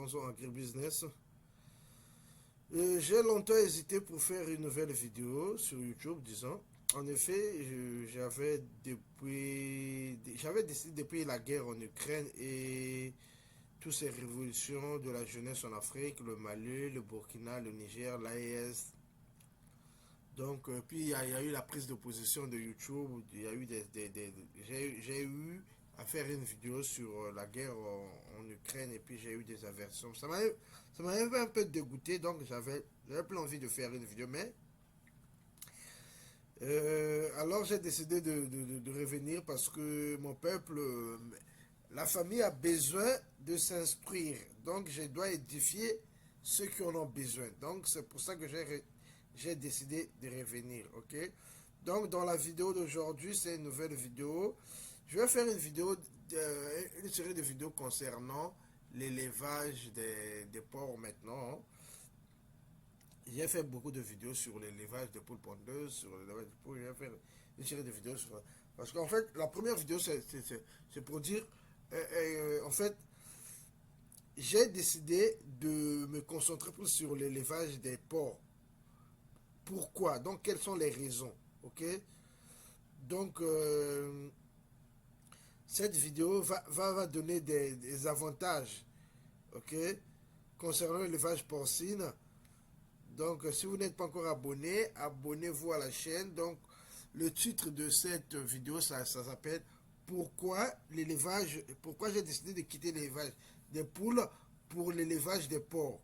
Bonjour Agribusiness. J'ai longtemps hésité pour faire une nouvelle vidéo sur YouTube, disons. En effet, j'avais décidé depuis la guerre en Ukraine et toutes ces révolutions de la jeunesse en Afrique, le Mali, le Burkina, le Niger, l'AES. Donc, puis il y a eu la prise de position de YouTube. Il y a eu j'ai eu à faire une vidéo sur la guerre en Ukraine et puis j'ai eu des aversions. Ça m'avait un peu dégoûté, donc j'avais plus envie de faire une vidéo. Mais alors j'ai décidé de revenir parce que mon peuple, la famille a besoin de s'instruire. Donc, je dois édifier ceux qui en ont besoin. Donc, c'est pour ça que j'ai décidé de revenir, ok? Donc, dans la vidéo d'aujourd'hui, c'est une nouvelle vidéo. Je vais faire une série de vidéos concernant l'élevage des porcs maintenant. J'ai fait beaucoup de vidéos sur l'élevage de poules pondeuses, sur l'élevage de poules. Je vais faire une série de vidéos sur... Parce qu'en fait, la première vidéo, c'est pour dire... en fait, j'ai décidé de me concentrer plus sur l'élevage des porcs. Pourquoi? Donc, quelles sont les raisons? Ok? Donc, cette vidéo va donner des avantages, ok? Concernant l'élevage porcine. Donc, si vous n'êtes pas encore abonné, abonnez-vous à la chaîne. Donc, le titre de cette vidéo, ça s'appelle Pourquoi j'ai décidé de quitter l'élevage des poules pour l'élevage des porcs.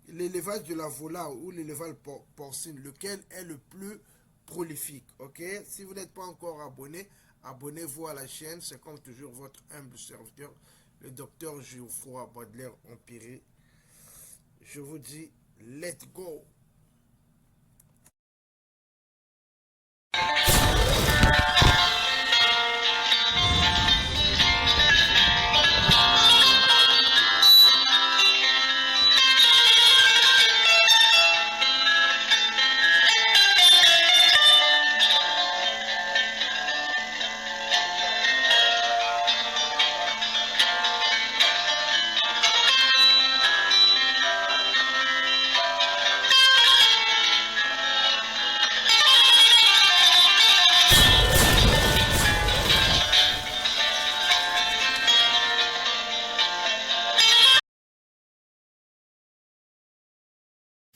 L'élevage de la volaille ou l'élevage porcine, lequel est le plus prolifique. Ok? Si vous n'êtes pas encore abonné, abonnez-vous à la chaîne. C'est comme toujours votre humble serviteur, le docteur Geoffroy Baudelaire Empiré. Je vous dis, let's go!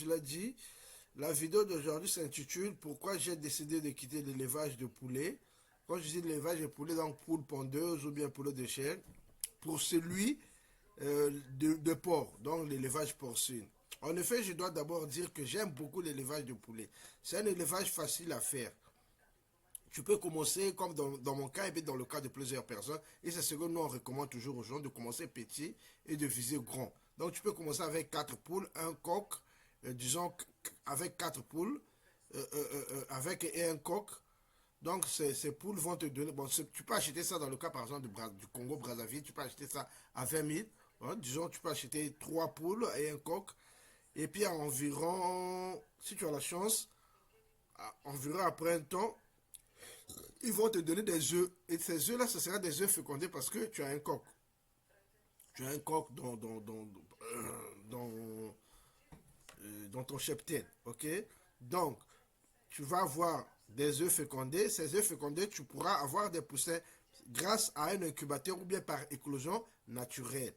Je l'ai dit, la vidéo d'aujourd'hui s'intitule Pourquoi j'ai décidé de quitter l'élevage de poulets. Quand je dis l'élevage de poulets, donc poules pondeuses ou bien poulet de chair, pour celui de porc, donc l'élevage porcine. En effet, je dois d'abord dire que j'aime beaucoup l'élevage de poulets. C'est un élevage facile à faire. Tu peux commencer comme dans mon cas et puis dans le cas de plusieurs personnes. Et c'est ce que nous on recommande toujours aux gens, de commencer petit et de viser grand. Donc tu peux commencer avec 4 poules, un coq, disons avec 4 poules, avec et un coq. Donc ces poules vont te donner, bon, tu peux acheter ça dans le cas par exemple du Congo-Brazzaville, tu peux acheter ça à 20 000. Hein, disons tu peux acheter 3 poules et un coq. Et puis environ, si tu as la chance, environ après un temps, ils vont te donner des œufs. Et ces œufs-là, ce sera des œufs fécondés parce que tu as un coq. Tu as un coq dans ton cheptel. Ok? Donc, tu vas avoir des œufs fécondés. Ces œufs fécondés, tu pourras avoir des poussins grâce à un incubateur ou bien par éclosion naturelle.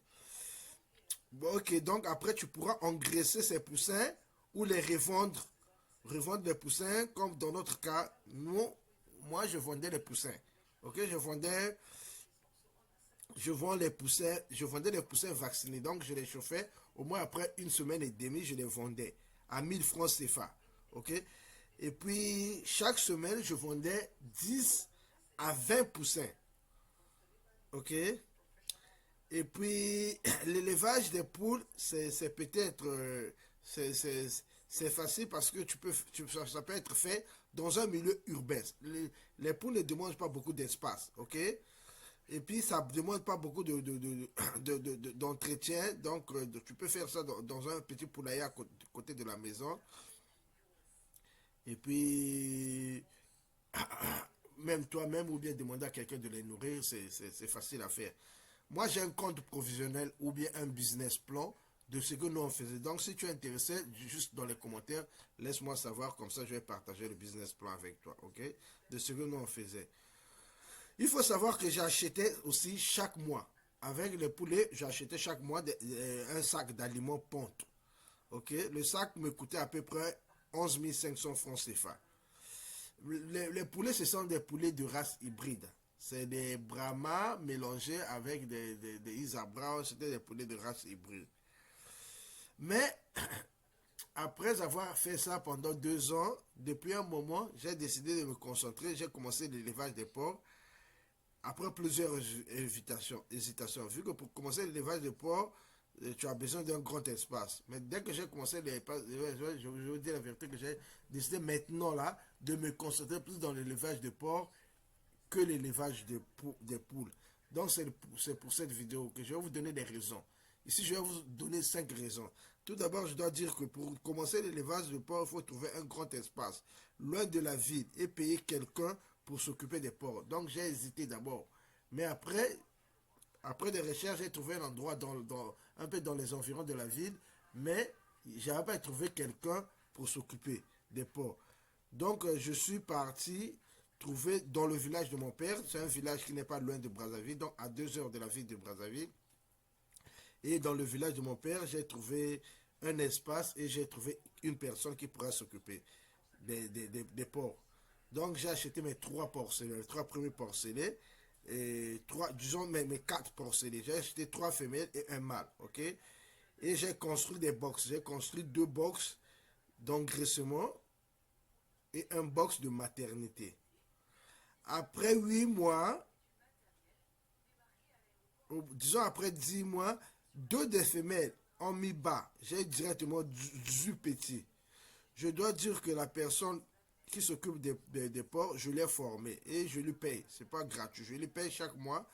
Bon, ok, donc après, tu pourras engraisser ces poussins ou les revendre. Revendre les poussins, comme dans notre cas, moi, je vendais les poussins. Ok, je vendais les poussins vaccinés. Donc, je les chauffais. Au moins, après une semaine et demie, je les vendais à 1000 francs CFA. Ok? Et puis, chaque semaine, je vendais 10 à 20 poussins. Ok? Et puis, l'élevage des poules, c'est peut-être... c'est facile parce que ça peut être fait dans un milieu urbain. Les poules ne demandent pas beaucoup d'espace. Ok? Et puis, ça ne demande pas beaucoup d'entretien. Donc, tu peux faire ça dans un petit poulailler à côté de la maison. Et puis, même toi-même ou bien demander à quelqu'un de les nourrir, c'est facile à faire. Moi, j'ai un compte provisionnel ou bien un business plan. de ce que nous on faisait. Donc si tu es intéressé, juste dans les commentaires, laisse-moi savoir, comme ça je vais partager le business plan avec toi, ok? De ce que nous on faisait. Il faut savoir que j'achetais aussi chaque mois. Avec le poulet, j'achetais chaque mois un sac d'aliments ponte. Ok, le sac me coûtait à peu près 11 500 francs CFA. Les poulets, ce sont des poulets de race hybride. C'est des Brahma mélangés avec des Isa Brown. C'était des poulets de race hybride. Mais après avoir fait ça pendant 2 ans, depuis un moment, j'ai décidé de me concentrer. J'ai commencé l'élevage des porcs. Après plusieurs hésitations, vu que pour commencer l'élevage de porcs, tu as besoin d'un grand espace. Mais dès que j'ai commencé l'élevage, je vous dis la vérité que j'ai décidé maintenant là de me concentrer plus dans l'élevage de porcs que l'élevage de poules. Donc c'est pour cette vidéo que je vais vous donner des raisons. Ici, je vais vous donner 5 raisons. Tout d'abord, je dois dire que pour commencer l'élevage de porcs, il faut trouver un grand espace, loin de la ville, et payer quelqu'un pour s'occuper des porcs. Donc, j'ai hésité d'abord. Mais après des recherches, j'ai trouvé un endroit un peu dans les environs de la ville, mais je n'avais pas trouvé quelqu'un pour s'occuper des porcs. Donc, je suis parti trouver dans le village de mon père. C'est un village qui n'est pas loin de Brazzaville, donc à 2 heures de la ville de Brazzaville. Et dans le village de mon père, j'ai trouvé un espace et j'ai trouvé une personne qui pourra s'occuper des porcs. Donc j'ai acheté mes 3 porcelets, les 3 premiers porcelets, et disons mes 4 porcelets. J'ai acheté 3 femelles et un mâle, ok? Et j'ai construit des box. J'ai construit 2 box d'engraissement et un box de maternité. Après 8 mois, disons après 10 mois, 2 des femelles ont mis bas. J'ai directement du petit. Je dois dire que la personne qui s'occupe des porcs, je l'ai formé et je lui paye. C'est pas gratuit. Je lui paye chaque mois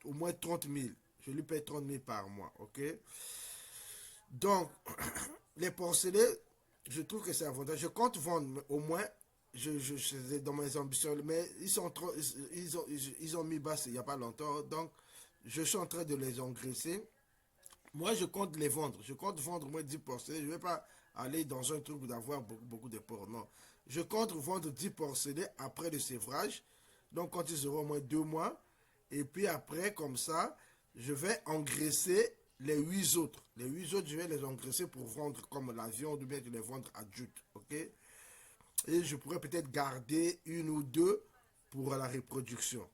au moins 30 000. Je lui paye 30 000 par mois, ok? Donc, les porcelets, je trouve que c'est avantageux. Je compte vendre au moins, dans mes ambitions, mais ils ont mis bas il n'y a pas longtemps. Donc, je suis en train de les engraisser. Moi, je compte les vendre. Je compte vendre au moins 10 porcelets. Je ne vais pas aller dans un truc d'avoir beaucoup de porcs. Non. Je compte vendre 10 porcelets après le sévrage. Donc, quand ils auront au moins 2 mois. Et puis après, comme ça, je vais engraisser les 8 autres. Les 8 autres, je vais les engraisser pour vendre comme la viande ou bien de les vendre adultes. Ok? Et je pourrais peut-être garder 1 ou 2 pour la reproduction.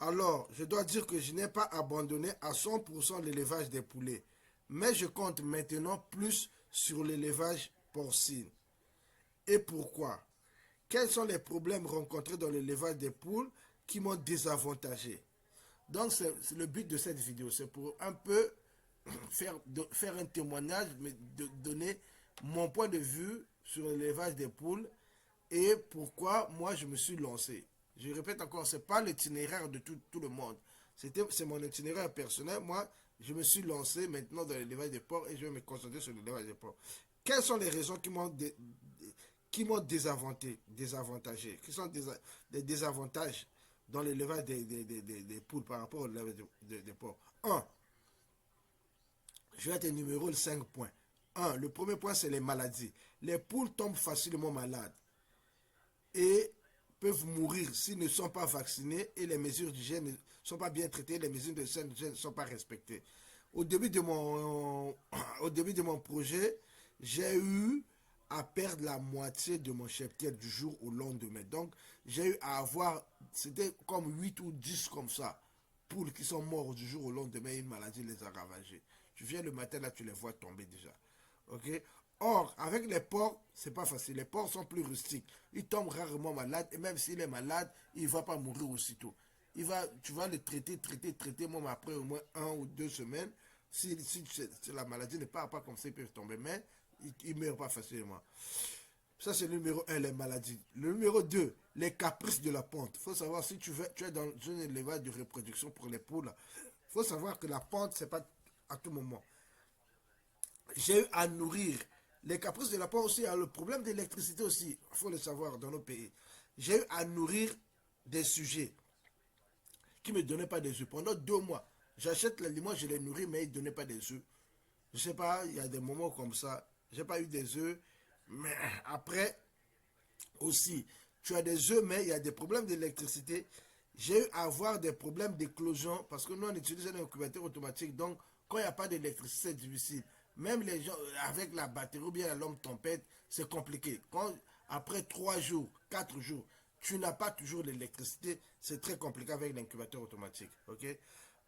Alors, je dois dire que je n'ai pas abandonné à 100% l'élevage des poulets, mais je compte maintenant plus sur l'élevage porcine. Et pourquoi? Quels sont les problèmes rencontrés dans l'élevage des poules qui m'ont désavantagé? Donc, c'est le but de cette vidéo, c'est pour un peu faire un témoignage, mais de donner mon point de vue sur l'élevage des poules et pourquoi moi je me suis lancé. Je répète encore, ce n'est pas l'itinéraire de tout le monde. C'est mon itinéraire personnel. Moi, je me suis lancé maintenant dans l'élevage des porcs et je vais me concentrer sur l'élevage des porcs. Quelles sont les raisons qui m'ont désavantagé? Quels sont des désavantages dans l'élevage des poules par rapport au élevage des porcs? 1. Je vais te numéro 5 points. 1. Le premier point, c'est les maladies. Les poules tombent facilement malades et peuvent mourir s'ils ne sont pas vaccinés et les mesures d'hygiène ne sont pas bien traitées, les mesures d'hygiène ne sont pas respectées. Au début de mon projet, j'ai eu à perdre la moitié de mon cheptel du jour au lendemain. Donc, j'ai eu à avoir, c'était comme 8 ou 10 comme ça, poules qui sont morts du jour au lendemain, une maladie les a ravagées. Tu viens le matin, là, tu les vois tomber déjà. Ok? Or, avec les porcs, c'est pas facile. Les porcs sont plus rustiques. Ils tombent rarement malades. Et même s'il est malade, il ne va pas mourir aussitôt. Tu vas le traiter, même après au moins 1 ou 2 semaines. Si la maladie ne part pas comme ça, il peut tomber. Mais il ne meurt pas facilement. Ça, c'est le numéro 1, les maladies. Le numéro 2, les caprices de la ponte. Il faut savoir, si tu es dans une élevage de reproduction pour les poules, il faut savoir que la ponte, ce n'est pas à tout moment. J'ai eu à nourrir. Les caprices de la ponte aussi, il y a le problème d'électricité aussi, il faut le savoir dans nos pays. J'ai eu à nourrir des sujets qui ne me donnaient pas des œufs. Pendant 2 mois, j'achète l'aliment, je les nourris, mais ils ne donnaient pas des œufs. Je sais pas, il y a des moments comme ça. J'ai pas eu des œufs, mais après aussi, tu as des œufs, mais il y a des problèmes d'électricité. J'ai eu à avoir des problèmes d'éclosion parce que nous, on utilise un incubateur automatique. Donc, quand il n'y a pas d'électricité, c'est difficile. Même les gens avec la batterie ou bien la lampe tempête, c'est compliqué. Quand, après 3 jours, 4 jours, tu n'as pas toujours l'électricité, c'est très compliqué avec l'incubateur automatique. Ok?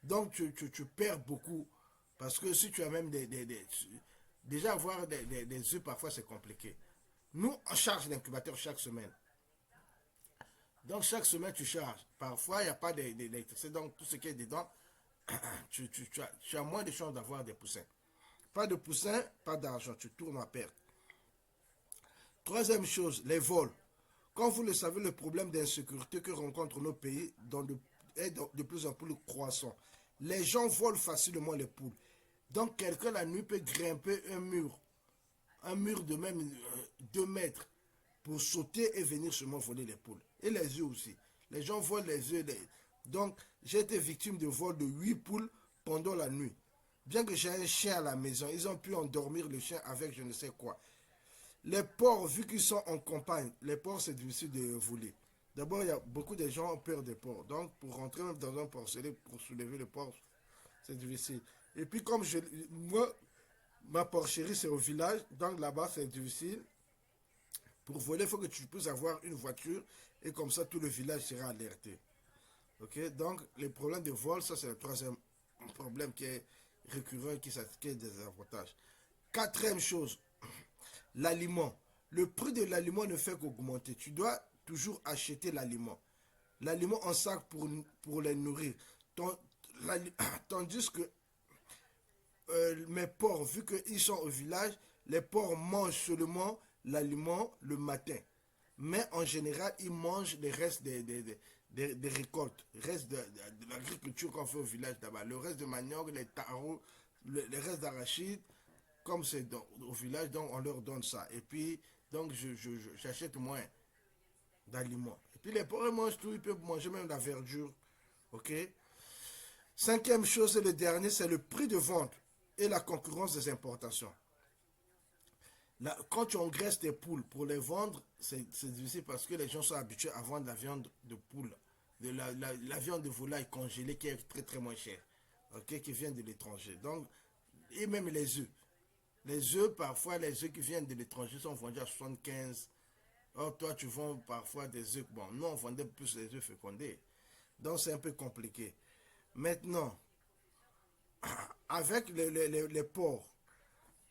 Donc, tu perds beaucoup parce que si tu as même déjà avoir des œufs, parfois, c'est compliqué. Nous, on charge l'incubateur chaque semaine. Donc, chaque semaine, tu charges. Parfois, il n'y a pas d'électricité. Donc, tout ce qui est dedans, tu as moins de chances d'avoir des poussins. Pas de poussins, pas d'argent. Tu tournes à perte. Troisième chose, les vols. Comme vous le savez, le problème d'insécurité que rencontrent nos pays est de plus en plus croissant. Les gens volent facilement les poules. Donc, quelqu'un la nuit peut grimper un mur de même 2 mètres pour sauter et venir seulement voler les poules. Et les œufs aussi. Les gens volent les œufs. Donc, j'ai été victime de vol de 8 poules pendant la nuit. Bien que j'ai un chien à la maison, ils ont pu endormir le chien avec je ne sais quoi. Les porcs, vu qu'ils sont en campagne, les porcs, c'est difficile de voler. D'abord, il y a beaucoup de gens qui ont peur des porcs. Donc, pour rentrer même dans un porcelet, pour soulever le porc, c'est difficile. Et puis, moi, ma porcherie, c'est au village. Donc, là-bas, c'est difficile. Pour voler, il faut que tu puisses avoir une voiture et comme ça, tout le village sera alerté. Ok? Donc, les problèmes de vol, ça, c'est le troisième problème qui est récurrent et qui est des avantages. Quatrième chose, l'aliment. Le prix de l'aliment ne fait qu'augmenter. Tu dois toujours acheter l'aliment. L'aliment en sac pour les nourrir. Tandis que mes porcs, vu qu'ils sont au village, les porcs mangent seulement l'aliment le matin. Mais en général, ils mangent les restes des récoltes, le reste de l'agriculture qu'on fait au village là-bas. Le reste de manioc, les tarots, les restes d'arachide, comme c'est au village, donc on leur donne ça. Et puis, donc j'achète moins d'aliments. Et puis les porcs mangent tout, ils peuvent manger même la verdure. Ok? Cinquième chose et le dernier, c'est le prix de vente et la concurrence des importations. Là, quand tu engraisses tes poules pour les vendre, c'est difficile parce que les gens sont habitués à vendre la viande de poule, la viande de volaille congelée qui est très très moins chère, ok, qui vient de l'étranger. Donc, et même les œufs. Les œufs, parfois, les œufs qui viennent de l'étranger sont vendus à 75. Or, toi, tu vends parfois des œufs. Bon, nous, on vendait plus les œufs fécondés. Donc, c'est un peu compliqué. Maintenant, avec les porcs,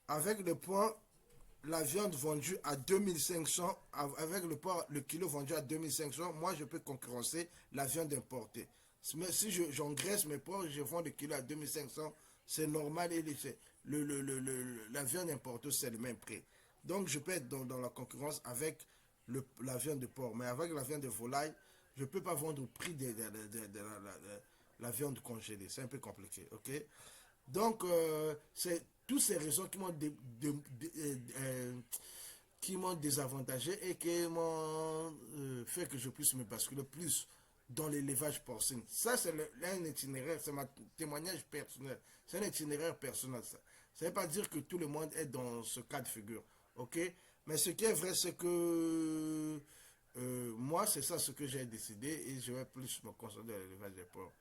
avec le point, la viande vendue à 2500, avec le kilo vendu à 2500, moi je peux concurrencer la viande importée. Mais si j'engraisse mes porcs, je vends le kilo à 2500, c'est normal et la viande importée c'est le même prix. Donc je peux être dans la concurrence avec la viande de porc, mais avec la viande de volaille, je ne peux pas vendre au prix de la viande congelée. C'est un peu compliqué, ok? Donc, c'est toutes ces raisons qui m'ont désavantagé et qui m'ont fait que je puisse me basculer plus dans l'élevage porcin. Ça, c'est un itinéraire, c'est mon témoignage personnel. C'est un itinéraire personnel, ça. Ça ne veut pas dire que tout le monde est dans ce cas de figure, ok? Mais ce qui est vrai, c'est que moi, c'est ça ce que j'ai décidé et je vais plus me concentrer dans l'élevage des porcs.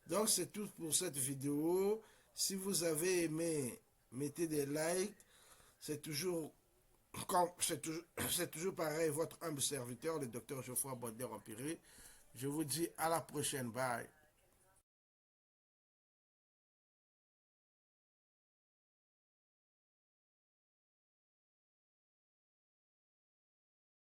Donc, c'est tout pour cette vidéo. Si vous avez aimé, mettez des likes. C'est toujours, c'est toujours pareil, votre humble serviteur, le docteur Geoffroy Baudet-Empiré. Je vous dis à la prochaine. Bye.